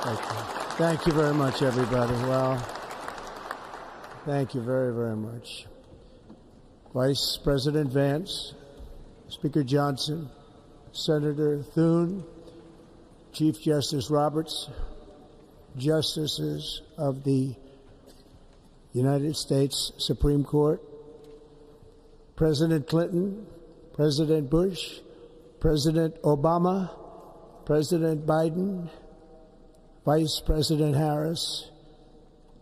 Thank you very much, everybody. Well, thank you very, very much. Vice President Vance, Speaker Johnson, Senator Thune, Chief Justice Roberts, Justices of the United States Supreme Court, President Clinton, President Bush, President Obama, President Biden, Vice President Harris,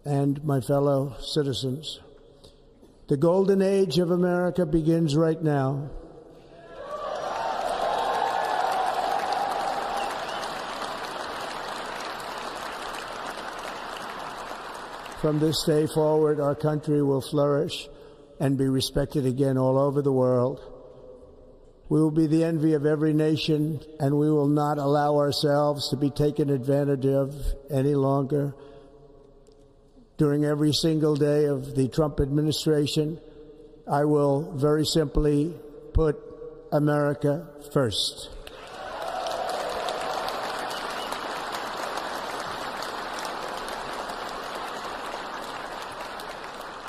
and my fellow citizens. The golden age of America begins right now. From this day forward, our country will flourish and be respected again all over the world. We will be the envy of every nation, and we will not allow ourselves to be taken advantage of any longer. During every single day of the Trump administration, I will very simply put America first.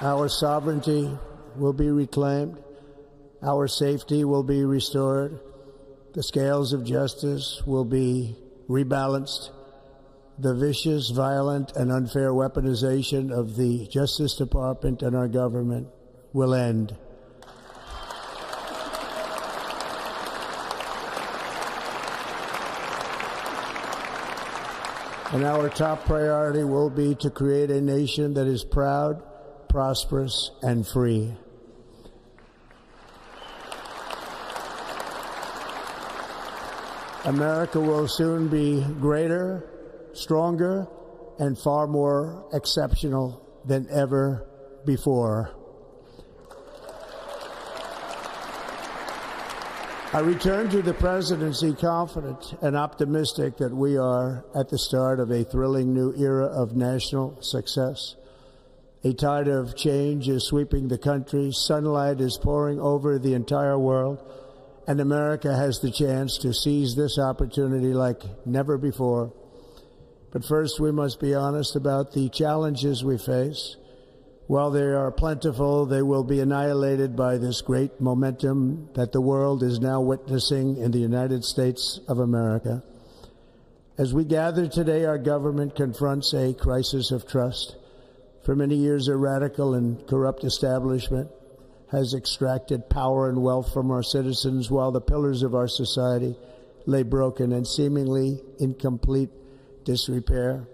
Our sovereignty will be reclaimed. Our safety will be restored. The scales of justice will be rebalanced. The vicious, violent, and unfair weaponization of the Justice Department and our government will end. And our top priority will be to create a nation that is proud, prosperous, and free. America will soon be greater, stronger, and far more exceptional than ever before. I return to the presidency confident and optimistic that we are at the start of a thrilling new era of national success. A tide of change is sweeping the country. Sunlight is pouring over the entire world, and America has the chance to seize this opportunity like never before. But first, we must be honest about the challenges we face. While they are plentiful, they will be annihilated by this great momentum that the world is now witnessing in the United States of America. As we gather today, our government confronts a crisis of trust. For many years, a radical and corrupt establishment has extracted power and wealth from our citizens while the pillars of our society lay broken and seemingly in complete disrepair.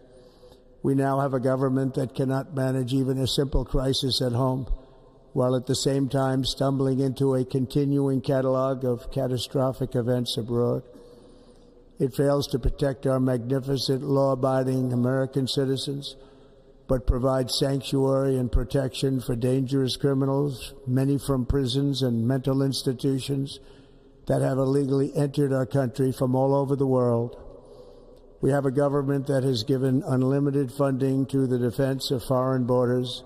We now have a government that cannot manage even a simple crisis at home, while at the same time stumbling into a continuing catalog of catastrophic events abroad. It fails to protect our magnificent, law-abiding American citizens, but provides sanctuary and protection for dangerous criminals, many from prisons and mental institutions that have illegally entered our country from all over the world. We have a government that has given unlimited funding to the defense of foreign borders,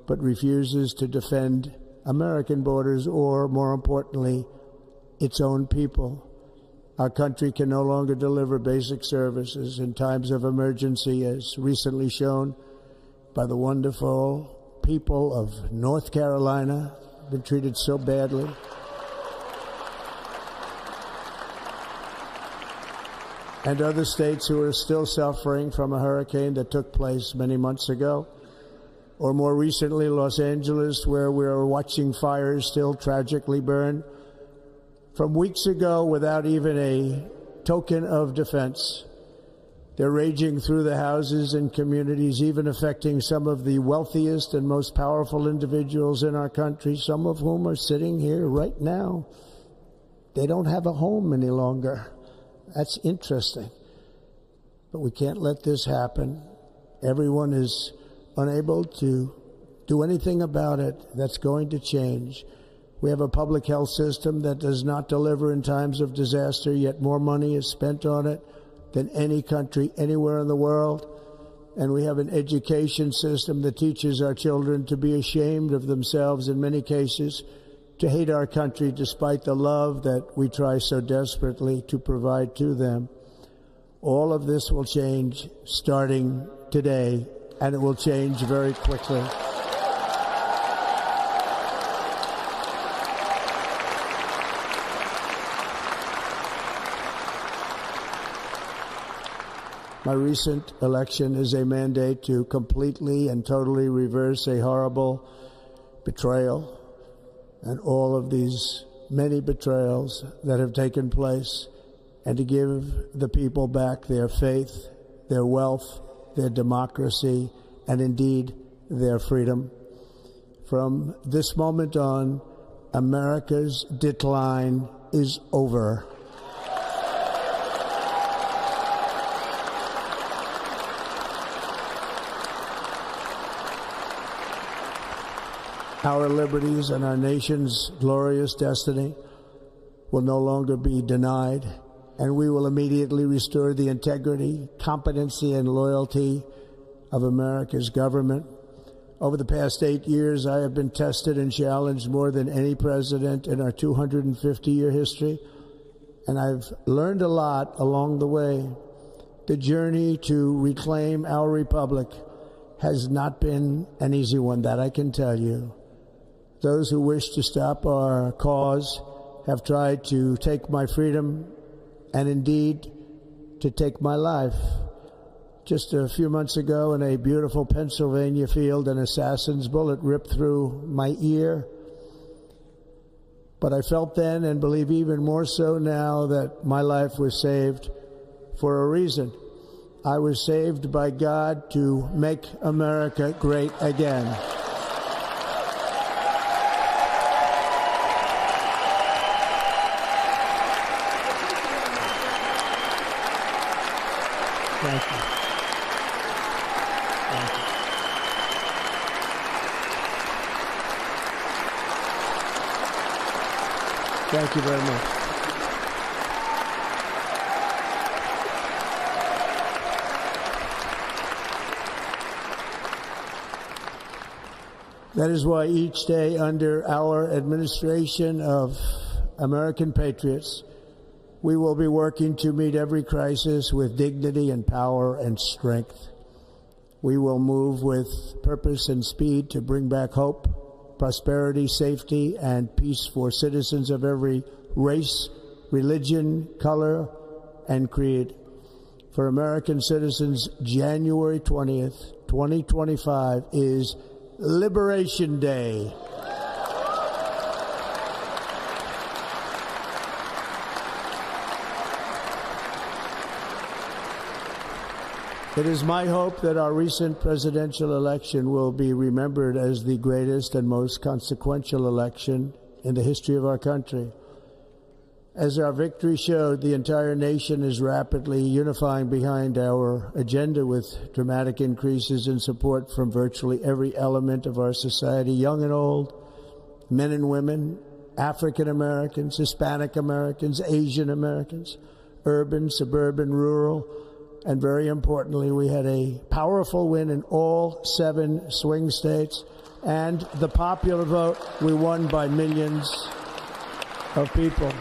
but refuses to defend American borders or, more importantly, its own people. Our country can no longer deliver basic services in times of emergency, as recently shown by the wonderful people of North Carolina, been treated so badly. And other states who are still suffering from a hurricane that took place many months ago. Or more recently, Los Angeles, where we are watching fires still tragically burn from weeks ago without even a token of defense. They're raging through the houses and communities, even affecting some of the wealthiest and most powerful individuals in our country, some of whom are sitting here right now. They don't have a home any longer. That's interesting. But we can't let this happen. Everyone is unable to do anything about it. That's going to change. We have a public health system that does not deliver in times of disaster, yet more money is spent on it than any country anywhere in the world. And we have an education system that teaches our children to be ashamed of themselves in many cases, to hate our country despite the love that we try so desperately to provide to them. All of this will change starting today, and it will change very quickly. My recent election is a mandate to completely and totally reverse a horrible betrayal and all of these many betrayals that have taken place, and to give the people back their faith, their wealth, their democracy, and indeed their freedom. From this moment on, America's decline is over. Our liberties and our nation's glorious destiny will no longer be denied, and we will immediately restore the integrity, competency, and loyalty of America's government. Over the past 8 years, I have been tested and challenged more than any president in our 250-year history, and I've learned a lot along the way. The journey to reclaim our republic has not been an easy one, that I can tell you. Those who wish to stop our cause have tried to take my freedom and indeed to take my life. Just a few months ago in a beautiful Pennsylvania field, an assassin's bullet ripped through my ear. But I felt then, and believe even more so now, that my life was saved for a reason. I was saved by God to make America great again. Thank you. Thank you. Thank you very much. That is why each day under our administration of American patriots, we will be working to meet every crisis with dignity and power and strength. We will move with purpose and speed to bring back hope, prosperity, safety, and peace for citizens of every race, religion, color, and creed. For American citizens, January 20th, 2025 is Liberation Day. It is my hope that our recent presidential election will be remembered as the greatest and most consequential election in the history of our country. As our victory showed, the entire nation is rapidly unifying behind our agenda with dramatic increases in support from virtually every element of our society, young and old, men and women, African Americans, Hispanic Americans, Asian Americans, urban, suburban, rural. And very importantly, we had a powerful win in all 7 swing states. And the popular vote, we won by millions of people.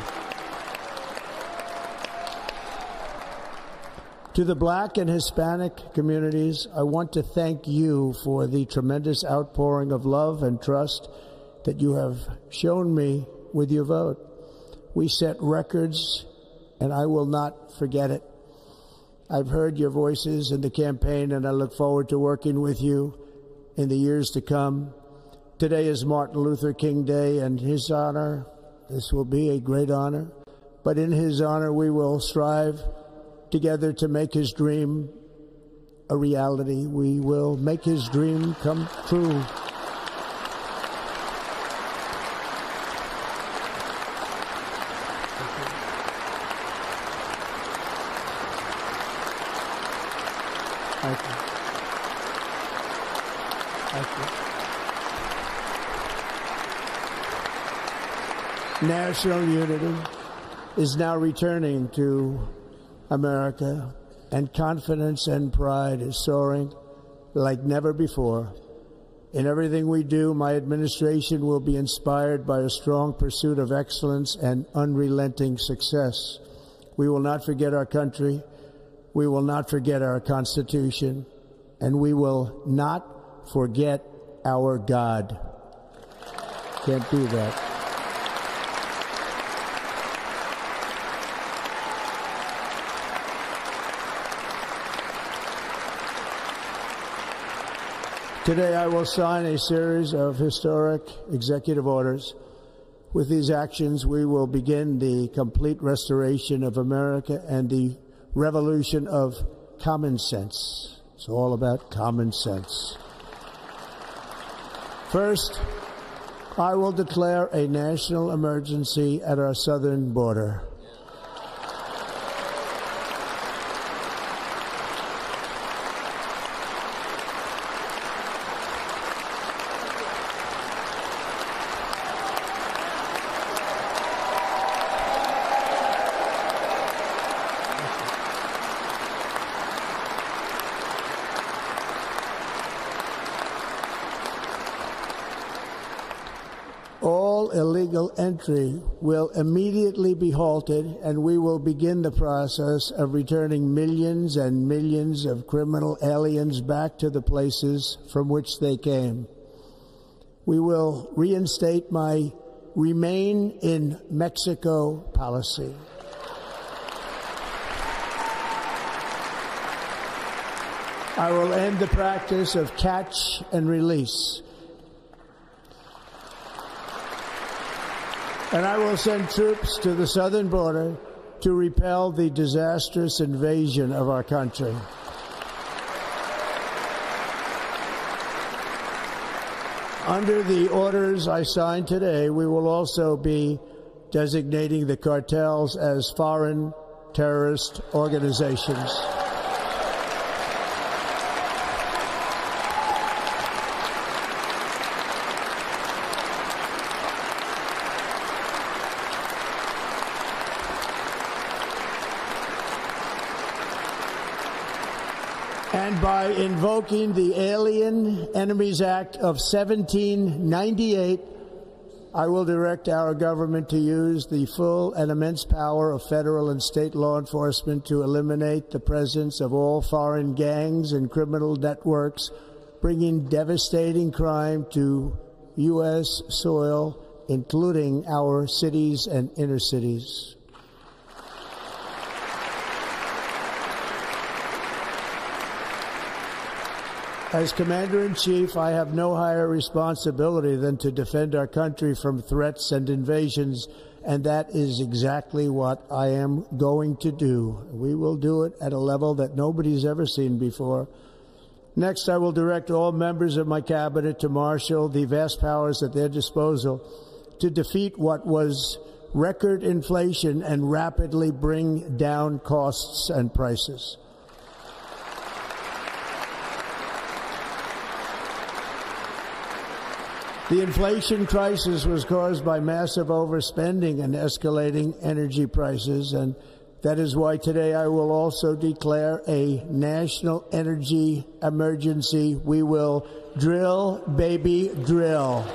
To the Black and Hispanic communities, I want to thank you for the tremendous outpouring of love and trust that you have shown me with your vote. We set records, and I will not forget it. I've heard your voices in the campaign, and I look forward to working with you in the years to come. Today is Martin Luther King Day, and his honor, this will be a great honor, but in his honor we will strive together to make his dream a reality. We will make his dream come true. Thank you. Thank you. National unity is now returning to America, and confidence and pride is soaring like never before. In everything we do, my administration will be inspired by a strong pursuit of excellence and unrelenting success. We will not forget our country. We will not forget our Constitution, and we will not forget our God. Can't do that. Today I will sign a series of historic executive orders. With these actions, we will begin the complete restoration of America and the revolution of common sense. It's all about common sense. First, I will declare a national emergency at our southern border. All illegal entry will immediately be halted, and we will begin the process of returning millions and millions of criminal aliens back to the places from which they came. We will reinstate my Remain in Mexico policy. I will end the practice of catch and release. And I will send troops to the southern border to repel the disastrous invasion of our country. Under the orders I signed today, we will also be designating the cartels as foreign terrorist organizations. And by invoking the Alien Enemies Act of 1798, I will direct our government to use the full and immense power of federal and state law enforcement to eliminate the presence of all foreign gangs and criminal networks, bringing devastating crime to U.S. soil, including our cities and inner cities. As Commander-in-Chief, I have no higher responsibility than to defend our country from threats and invasions, and that is exactly what I am going to do. We will do it at a level that nobody's ever seen before. Next, I will direct all members of my cabinet to marshal the vast powers at their disposal to defeat what was record inflation and rapidly bring down costs and prices. The inflation crisis was caused by massive overspending and escalating energy prices, and that is why today I will also declare a national energy emergency. We will drill, baby, drill.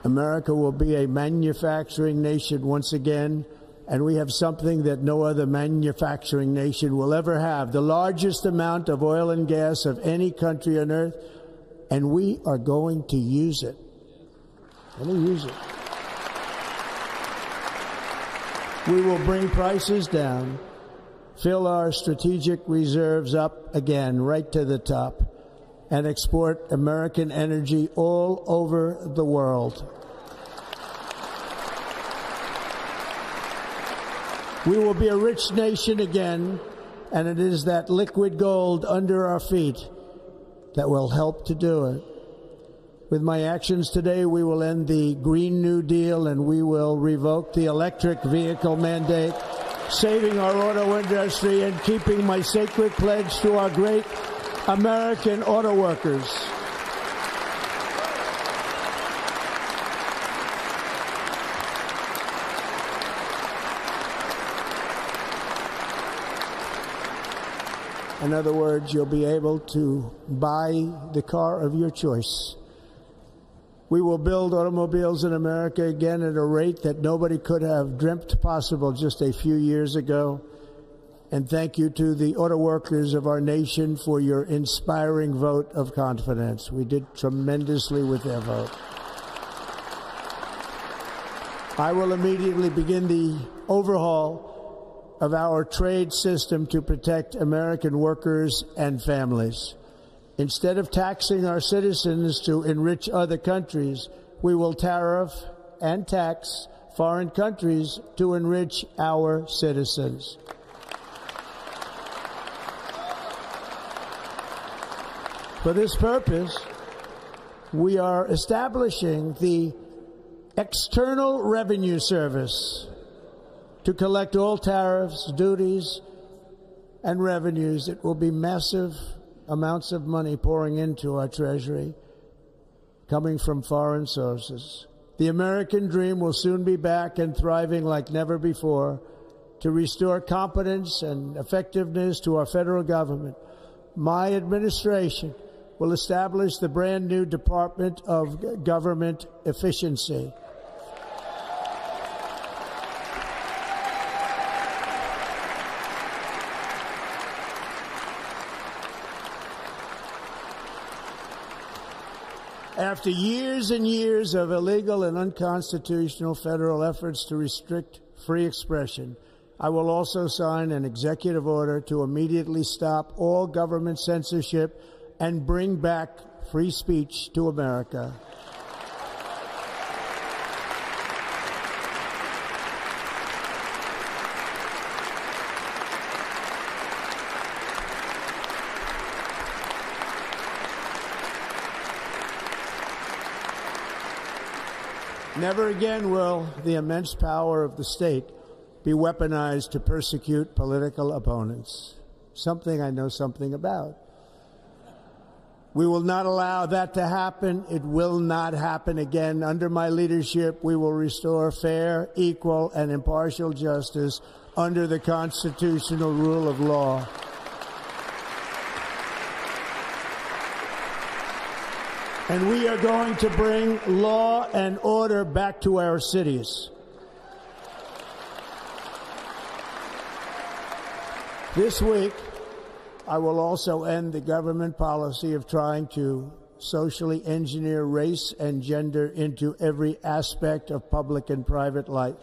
America will be a manufacturing nation once again, and we have something that no other manufacturing nation will ever have, the largest amount of oil and gas of any country on earth, and we are going to use it. We will bring prices down, fill our strategic reserves up again, right to the top, and export American energy all over the world. We will be a rich nation again, and it is that liquid gold under our feet that will help to do it. With my actions today, we will end the Green New Deal, and we will revoke the electric vehicle mandate, saving our auto industry and keeping my sacred pledge to our great American auto workers. In other words, you'll be able to buy the car of your choice. We will build automobiles in America again at a rate that nobody could have dreamt possible just a few years ago. And thank you to the auto workers of our nation for your inspiring vote of confidence. We did tremendously with their vote. I will immediately begin the overhaul of our trade system to protect American workers and families. Instead of taxing our citizens to enrich other countries, we will tariff and tax foreign countries to enrich our citizens. For this purpose, we are establishing the External Revenue Service to collect all tariffs, duties, and revenues. It will be massive amounts of money pouring into our Treasury, coming from foreign sources. The American dream will soon be back and thriving like never before to restore competence and effectiveness to our federal government. My administration will establish the brand new Department of Government Efficiency. After years and years of illegal and unconstitutional federal efforts to restrict free expression, I will also sign an executive order to immediately stop all government censorship and bring back free speech to America. Never again will the immense power of the state be weaponized to persecute political opponents, something I know something about. We will not allow that to happen. It will not happen again. Under my leadership, we will restore fair, equal, and impartial justice under the constitutional rule of law. And we are going to bring law and order back to our cities. This week, I will also end the government policy of trying to socially engineer race and gender into every aspect of public and private life.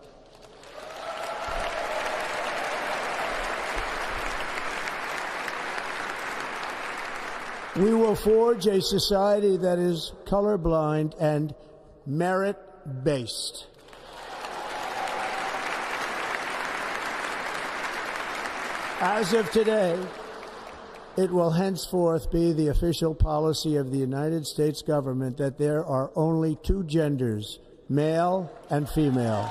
We will forge a society that is colorblind and merit-based. As of today, it will henceforth be the official policy of the United States government that there are only two genders, male and female.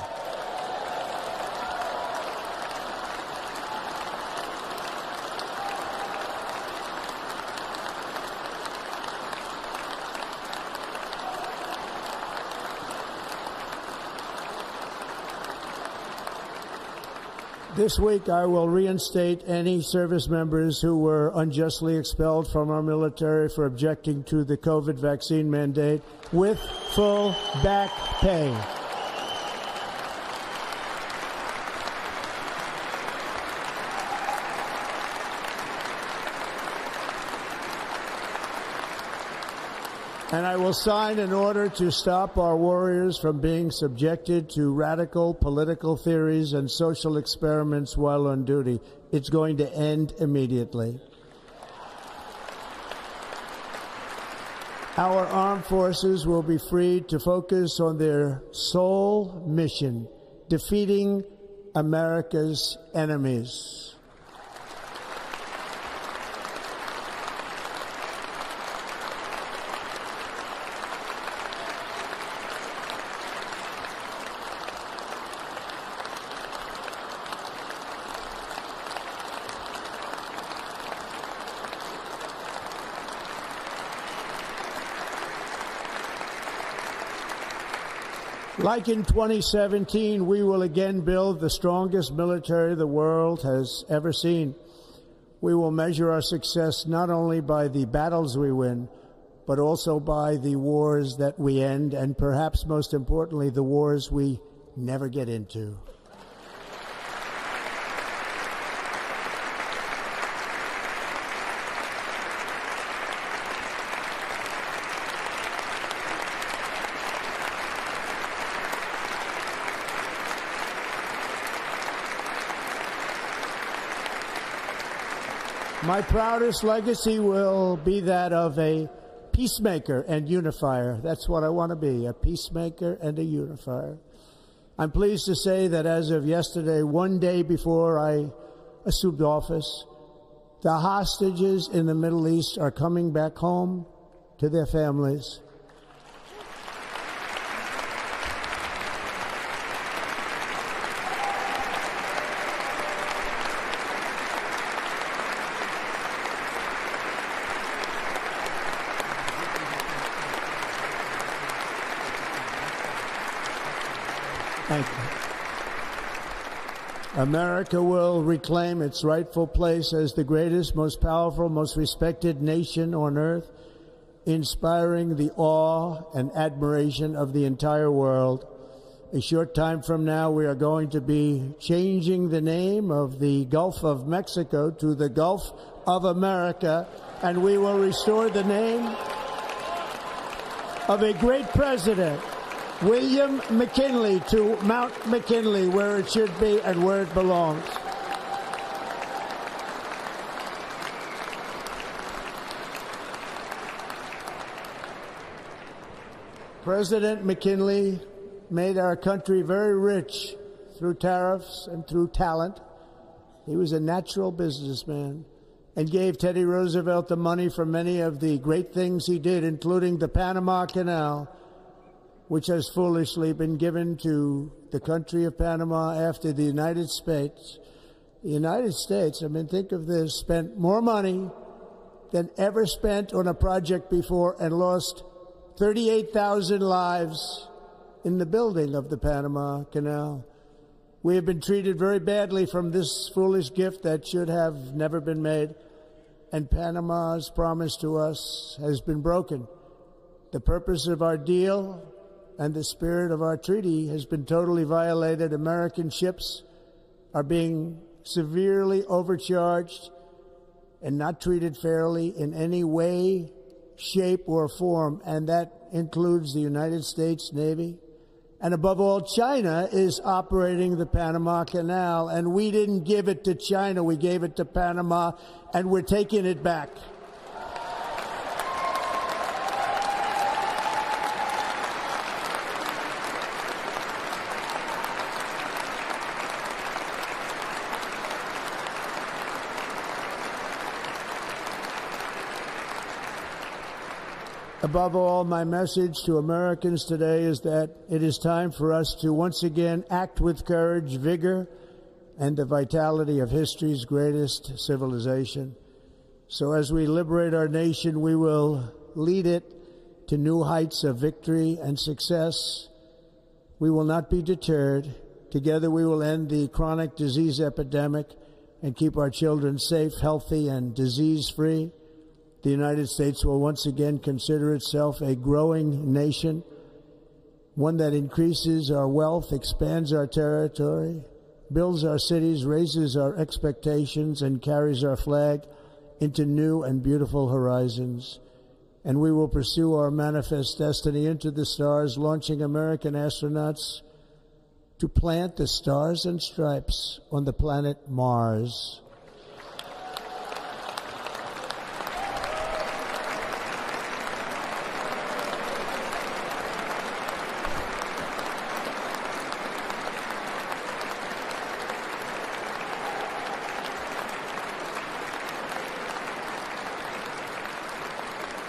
This week, I will reinstate any service members who were unjustly expelled from our military for objecting to the COVID vaccine mandate with full back pay. And I will sign an order to stop our warriors from being subjected to radical political theories and social experiments while on duty. It's going to end immediately. Our armed forces will be freed to focus on their sole mission, defeating America's enemies. Like in 2017, we will again build the strongest military the world has ever seen. We will measure our success not only by the battles we win, but also by the wars that we end, and perhaps most importantly, the wars we never get into. My proudest legacy will be that of a peacemaker and unifier. That's what I want to be, a peacemaker and a unifier. I'm pleased to say that as of yesterday, one day before I assumed office, the hostages in the Middle East are coming back home to their families. Thank you. America will reclaim its rightful place as the greatest, most powerful, most respected nation on earth, inspiring the awe and admiration of the entire world. A short time from now, we are going to be changing the name of the Gulf of Mexico to the Gulf of America, and we will restore the name of a great president, William McKinley, to Mount McKinley, where it should be and where it belongs. President McKinley made our country very rich through tariffs and through talent. He was a natural businessman and gave Teddy Roosevelt the money for many of the great things he did, including the Panama Canal, which has foolishly been given to the country of Panama after the United States. The United States, I mean, think of this, spent more money than ever spent on a project before and lost 38,000 lives in the building of the Panama Canal. We have been treated very badly from this foolish gift that should have never been made, and Panama's promise to us has been broken. The purpose of our deal and the spirit of our treaty has been totally violated. American ships are being severely overcharged and not treated fairly in any way, shape, or form, and that includes the United States Navy. And above all, China is operating the Panama Canal, and we didn't give it to China, we gave it to Panama, and we're taking it back. Above all, my message to Americans today is that it is time for us to once again act with courage, vigor, and the vitality of history's greatest civilization. So as we liberate our nation, we will lead it to new heights of victory and success. We will not be deterred. Together we will end the chronic disease epidemic and keep our children safe, healthy, and disease-free. The United States will once again consider itself a growing nation, one that increases our wealth, expands our territory, builds our cities, raises our expectations, and carries our flag into new and beautiful horizons. And we will pursue our manifest destiny into the stars, launching American astronauts to plant the stars and stripes on the planet Mars.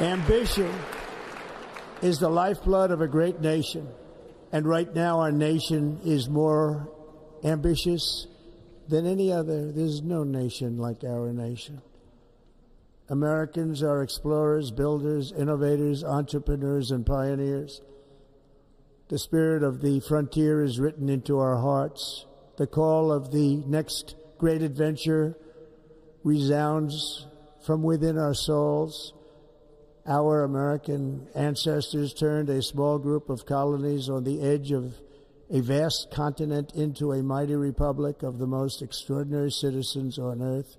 Ambition is the lifeblood of a great nation, and right now our nation is more ambitious than any other. There's no nation like our nation. Americans are explorers, builders, innovators, entrepreneurs, and pioneers. The spirit of the frontier is written into our hearts. The call of the next great adventure resounds from within our souls. Our American ancestors turned a small group of colonies on the edge of a vast continent into a mighty republic of the most extraordinary citizens on earth.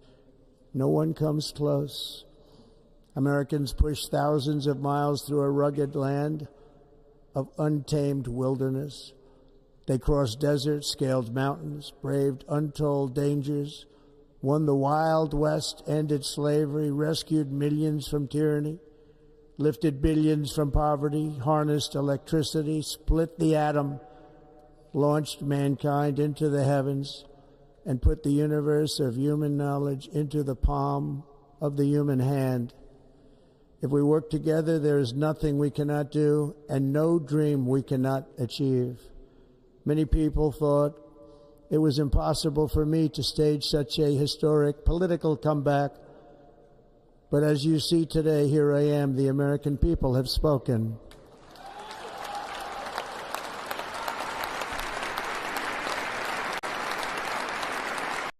No one comes close. Americans pushed thousands of miles through a rugged land of untamed wilderness. They crossed deserts, scaled mountains, braved untold dangers, won the Wild West, ended slavery, rescued millions from tyranny, lifted billions from poverty, harnessed electricity, split the atom, launched mankind into the heavens, and put the universe of human knowledge into the palm of the human hand. If we work together, there is nothing we cannot do and no dream we cannot achieve. Many people thought it was impossible for me to stage such a historic political comeback. But as you see today, here I am. The American people have spoken.